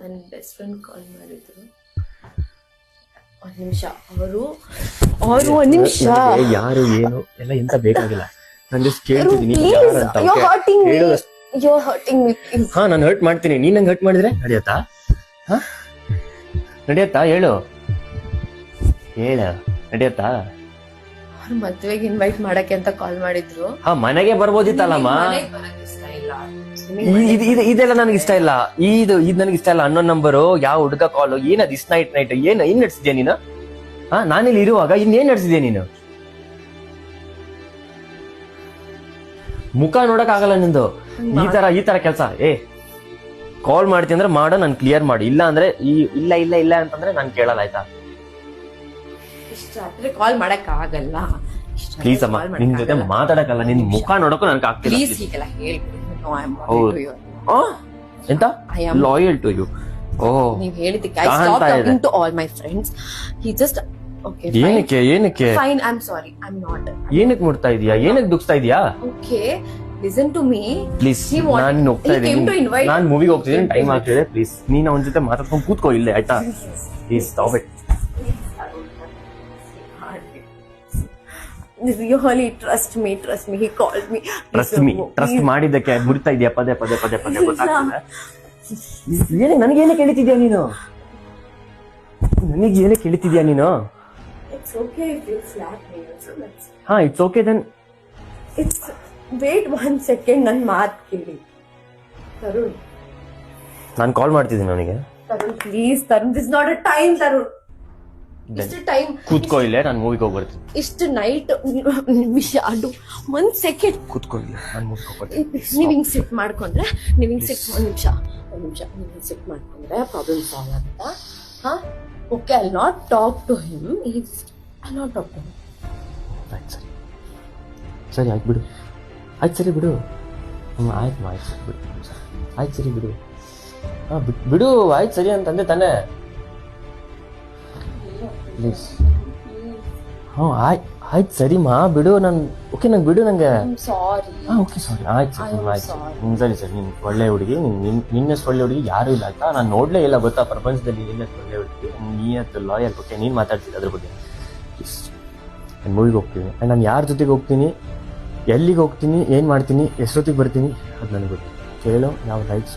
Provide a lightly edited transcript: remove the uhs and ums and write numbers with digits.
ನನ್ನ best friend call ಮಾಡಿದ್ರು. ಒಂದು ನಿಮಿಷ. ಅವರು ಒಂದು ನಿಮಿಷ. ಯಾರು ಏನು ಎಲ್ಲ ಎಂತ ಬೇಕಾಗಿಲ್ಲ. ನಾನು ಜಸ್ಟ್ ಕೇಳ್ತಿದ್ದೀನಿ ಹಾ ನಾನು ಹರ್ಟ್ ಮಾಡ್ತೀನಿ. ನೀನ್ ನಂಗೆ ಹರ್ಟ್ ಮಾಡಿದ್ರೆ ನಡೆಯತ್ತಾ? ನಡೆಯತ್ತಾ? ಹೇಳು ನಡೆಯತ್ತಾ? ಅವ್ರ ಮದ್ವೆಗೆ ಇನ್ವೈಟ್ ಮಾಡಕ್ಕೆ ಅಂತ ಕಾಲ್ ಮಾಡಿದ್ರು. ಹಾ ಮನೆಗೆ ಬರ್ಬೋದಿತ್ತಲ್ಲಮ್ಮ. ಇದೆಲ್ಲ ನನಗೆ ಇಷ್ಟ ಇಲ್ಲ. ಇದು ನನಗೆ ಇಷ್ಟ ಇಲ್ಲ. ಅನ್ನೋ ನಂಬರು, ಯಾವ ಹುಡುಗ ಕಾಲು, ಏನದು ಇಸ್ ನೈಟ್ ಏನ್ ನಡೆಸಿದ್ಯಾ ನೀನು? ನಾನಿಲ್ಲಿ ಇರುವಾಗ ಇನ್ನೇನ್ ನಡೆಸಿದ್ಯಾ ನೀನು? ಮುಖ ನೋಡಕ್ ಆಗಲ್ಲ ನಿಂದು. ಈ ತರ ಕೆಲ್ಸ. ಕಾಲ್ ಮಾಡ್ತೀನಿ ಅಂದ್ರೆ ಮಾಡೋ, ನಾನು ಕ್ಲಿಯರ್ ಮಾಡಿ. ಇಲ್ಲ ಅಂದ್ರೆ ಇಲ್ಲ ಅಂತಂದ್ರೆ ನಾನು ಕೇಳಲ್ಲ, ಆಯ್ತಾ? ಕಾಲ್ ಮಾಡಕ್ ಆಗಲ್ಲ ಪ್ಲೀಸ್ ಅಮ್ಮ, ನಿನ್ ಜೊತೆ ಮಾತಾಡಕಲ್ಲ. ನಿನ್ ಮುಖ ನೋಡಕ್ಕೂ ನನ್ಗೆ ಆಗ್ತಿಲ್ಲ. ಎಂತ ಲಾಯಲ್ ಟು ಯು? ನೀವ್ ಹೇಳಿದ್ದಕ್ಕೆ I stopped talking to all my friends. He just okay ಏನಕ್ಕೆ fine, I'm sorry, I'm not. ಏನಕ್ಕೆ ಮುಡ್ತಾ ಇದೀಯಾ? ಏನಕ್ಕೆ ದುಃಖತಾ ಇದೀಯಾ? Okay, listen to me please. ನಾನು ಹೋಗ್ತಾ ಇದ್ದೀನಿ, ನಾನು ಮೂವಿಗೆ ಹೋಗ್ತಿದ್ದೀನಿ, ಟೈಮ್ ಆಗ್ತಿದೆ. ಪ್ಲೀಸ್ ನೀನ್ ಅವನ ಜೊತೆ ಮಾತಾಡ್ಕೊಂಡು ಕೂತ್ಕೋ ಇಲ್ಲೇ, ಆಯ್ತಾ? Please stop it. Really trust me. He called me. Trust ಮಾಡಿದ್ದಕ್ಕೆ ಮುರಿತಾ ಇದೆಯಾ? ಪದೇ ಗೊತ್ತಾಗ್ತದೆ. ನನಗೇನೆ ಕೇಳಿತಿದ್ಯಾ ನೀನು? It's okay if you slap me also. ಹಾ it's okay then. Wait 1 second, ನನ್ನ ಮಾತು ಕೇಳಿ ತರುಣ್. ನಾನು ಕಾಲ್ ಮಾಡ್ತಿದ್ದೀನಿ ಅವನಿಗೆ. Tarun please, Tarun this not a time. Tarun ಇಷ್ಟು ಟೈಮ್ ಕೂತ್ಕೋ ಇಲ್ಲೇ, ನಾನು ಮೂವಿಗೆ ಹೋಗಿ ಬರ್ತೀನಿ. ಇಷ್ಟು ನೈಟ್ ನಿಮಿಷ ಅದು 1 ಸೆಕೆಂಡ್ ಕೂತ್ಕೋ ಇಲ್ಲ, ನಾನು ಮೂವಿಗೆ ಹೋಗ್ತೀನಿ. ನೀವು ಹಿಂಗ್ ಸೆಟ್ ಮಾಡ್ಕೊಂಡ್ರೆ, ನೀವು ಹಿಂಗ್ ಸೆಟ್ ಒಂದು ನಿಮಿಷ ನೀವು ಸೆಟ್ ಮಾಡ್ಕೊಂಡ್ರೆ ಪ್ರಾಬ್ಲಮ್ ಸಾಲ್ವ್ ಆಗುತ್ತಾ? ಹಾ okay, I not talk to him. I not talk to him. ಸರಿ ಆಯ್ತು ಬಿಡು. ಸರಿ ಬಿಡು. ಆಯ್ತು ಬಿಡು. ಸರಿ ಬಿಡು. ಬಿಡು. ಆಯ್ತು ಸರಿ ಅಂತಂದೆ ತಾನೆ. ಪ್ಲೀಸ್. ಆಯ್ತು ಸರಿ ಮಾ ಬಿಡು. ಓಕೆ ನಂಗೆ ಬಿಡು. ನಂಗೆ ಸಾರಿ. Okay sorry. ಆಯ್ತು ಸರಿ. ನೀನ್ ಒಳ್ಳೆ ಹುಡುಗಿ. ನಿನ್ನಷ್ಟು ಒಳ್ಳೆ ಹುಡುಗಿ ಯಾರು ಇಲ್ಲ, ಆಯ್ತಾ? ನಾನು ನೋಡ್ಲೇ ಇಲ್ಲ, ಗೊತ್ತಾ, ಪ್ರಪಂಚದಲ್ಲಿ ನಿನ್ನಷ್ಟು ಒಳ್ಳೆ ಹುಡುಗಿ. ನೀಯತ್ತು ಲಾಯಲ್. ಓಕೆ, ನೀನ್ ಮಾತಾಡ್ತಿದ್ದೆ ಅದ್ರ ಬಗ್ಗೆ. ಪ್ಲೀಸ್ ನಾನು ಮೂವಿಗೆ ಹೋಗ್ತೀನಿ. ಆ್ಯಂಡ್ ನಾನು ಯಾರ ಜೊತೆಗೆ ಹೋಗ್ತೀನಿ, ಎಲ್ಲಿಗೆ ಹೋಗ್ತೀನಿ, ಏನು ಮಾಡ್ತೀನಿ, ಎಷ್ಟೊತ್ತಿಗೆ ಬರ್ತೀನಿ, ಅದು ನನಗೆ ಗೊತ್ತು. ಕೇಳೋ ಯಾವ ರೈಟ್ಸ್.